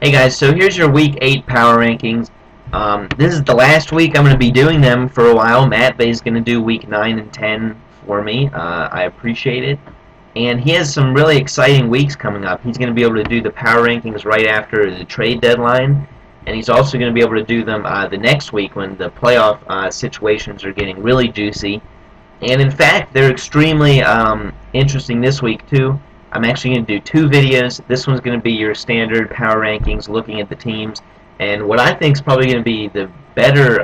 Hey guys, so here's your Week 8 power rankings. This is the last week I'm going to be doing them for a while. Matt Bay is going to do Week 9 and 10 for me. I appreciate it. And he has some really exciting weeks coming up. He's going to be able to do the power rankings right after the trade deadline. And he's also going to be able to do them the next week when the playoff situations are getting really juicy. And in fact, they're extremely interesting this week too. I'm actually going to do two videos. This one's going to be your standard power rankings, looking at the teams. And what I think is probably going to be the better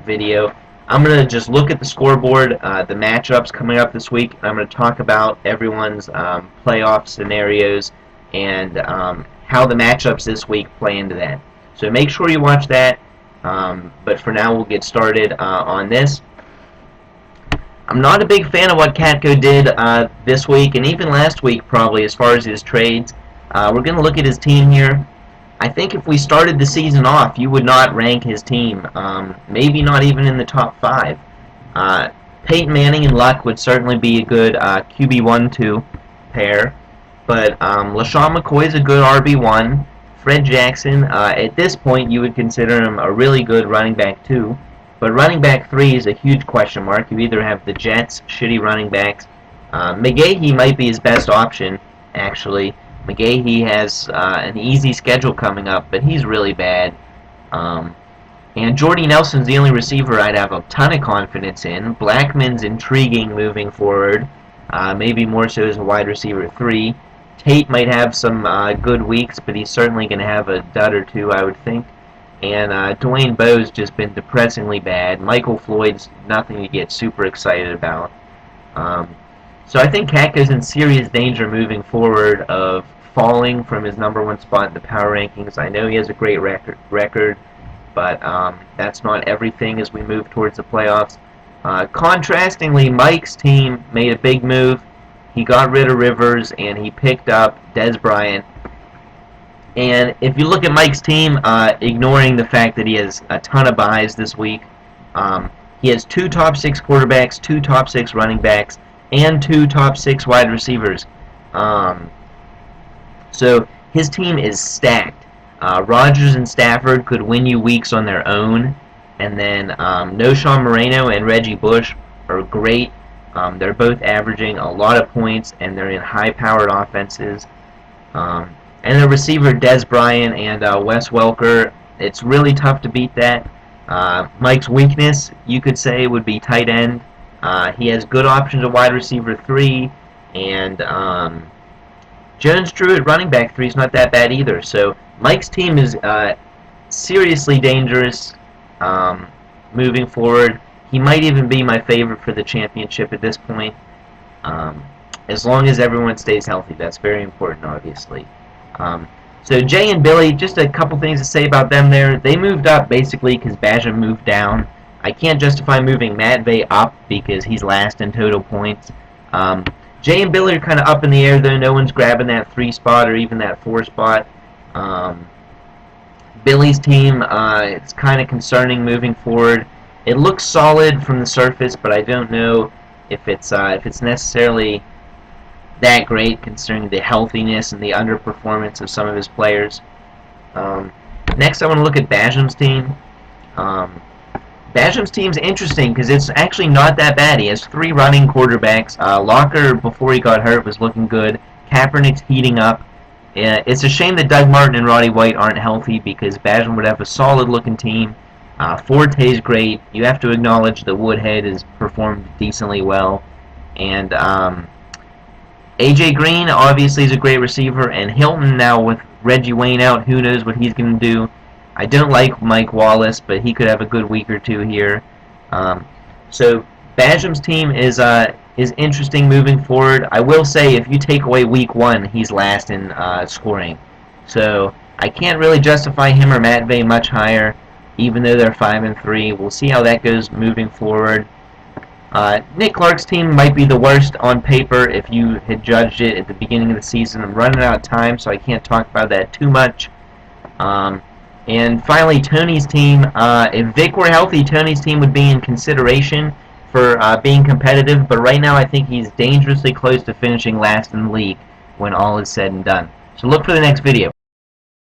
video, I'm going to just look at the scoreboard, the matchups coming up this week. I'm going to talk about everyone's playoff scenarios and how the matchups this week play into that. So make sure you watch that. But for now, we'll get started on this. I'm not a big fan of what Catco did this week, and even last week probably, as far as his trades. We're going to look at his team here. I think if we started the season off, you would not rank his team, maybe not even in the top 5. Peyton Manning and Luck would certainly be a good QB1-2 pair, but LaShawn McCoy is a good RB1. Fred Jackson, at this point, you would consider him a really good running back 2. But running back 3 is a huge question mark. You either have the Jets, shitty running backs. McGahee might be his best option, actually. McGahee has an easy schedule coming up, but he's really bad. And Jordy Nelson's the only receiver I'd have a ton of confidence in. Blackman's intriguing moving forward, maybe more so as a wide receiver 3. Tate might have some good weeks, but he's certainly going to have a dud or two, I would think. And Dwayne Bowe's just been depressingly bad. Michael Floyd's nothing to get super excited about. So I think Catco's in serious danger moving forward of falling from his #1 spot in the power rankings. I know he has a great record, but that's not everything as we move towards the playoffs. Contrastingly, Mike's team made a big move. He got rid of Rivers, and he picked up Dez Bryant. And if you look at Mike's team, ignoring the fact that he has a ton of buys this week, he has 2 top 6 quarterbacks, 2 top 6 running backs, and 2 top 6 wide receivers. So his team is stacked. Rodgers and Stafford could win you weeks on their own, and then Noshawn Moreno and Reggie Bush are great. They're both averaging a lot of points, and they're in high-powered offenses. And the receiver, Dez Bryant and Wes Welker, it's really tough to beat that. Mike's weakness, you could say, would be tight end. He has good options at wide receiver 3, and Jones-Drew at running back 3 is not that bad either. So Mike's team is seriously dangerous moving forward. He might even be my favorite for the championship at this point, as long as everyone stays healthy. That's very important, obviously. So Jay and Billy, just a couple things to say about them there. They moved up basically because Bajam moved down. I can't justify moving Matt Bay up because he's last in total points. Jay and Billy are kind of up in the air though. No one's grabbing that 3 spot or even that 4 spot. Billy's team, it's kind of concerning moving forward. It looks solid from the surface, but I don't know if it's necessarily that great considering the healthiness and the underperformance of some of his players. Next, I want to look at Bajam's team. Bajam's team's interesting because it's actually not that bad. He has 3 running quarterbacks. Locker, before he got hurt, was looking good. Kaepernick's heating up. It's a shame that Doug Martin and Roddy White aren't healthy because Bajam would have a solid-looking team. Forte's great. You have to acknowledge that Woodhead has performed decently well. And A.J. Green obviously is a great receiver, and Hilton now with Reggie Wayne out, who knows what he's going to do. I don't like Mike Wallace, but he could have a good week or two here. So Bajam's team is interesting moving forward. I will say if you take away week 1, he's last in scoring. So I can't really justify him or Matt Bay much higher, even though they're 5-3. We'll see how that goes moving forward. Nick Clark's team might be the worst on paper if you had judged it at the beginning of the season. I'm running out of time, so I can't talk about that too much. And finally, Tony's team. If Vic were healthy, Tony's team would be in consideration for being competitive, but right now I think he's dangerously close to finishing last in the league when all is said and done. So look for the next video.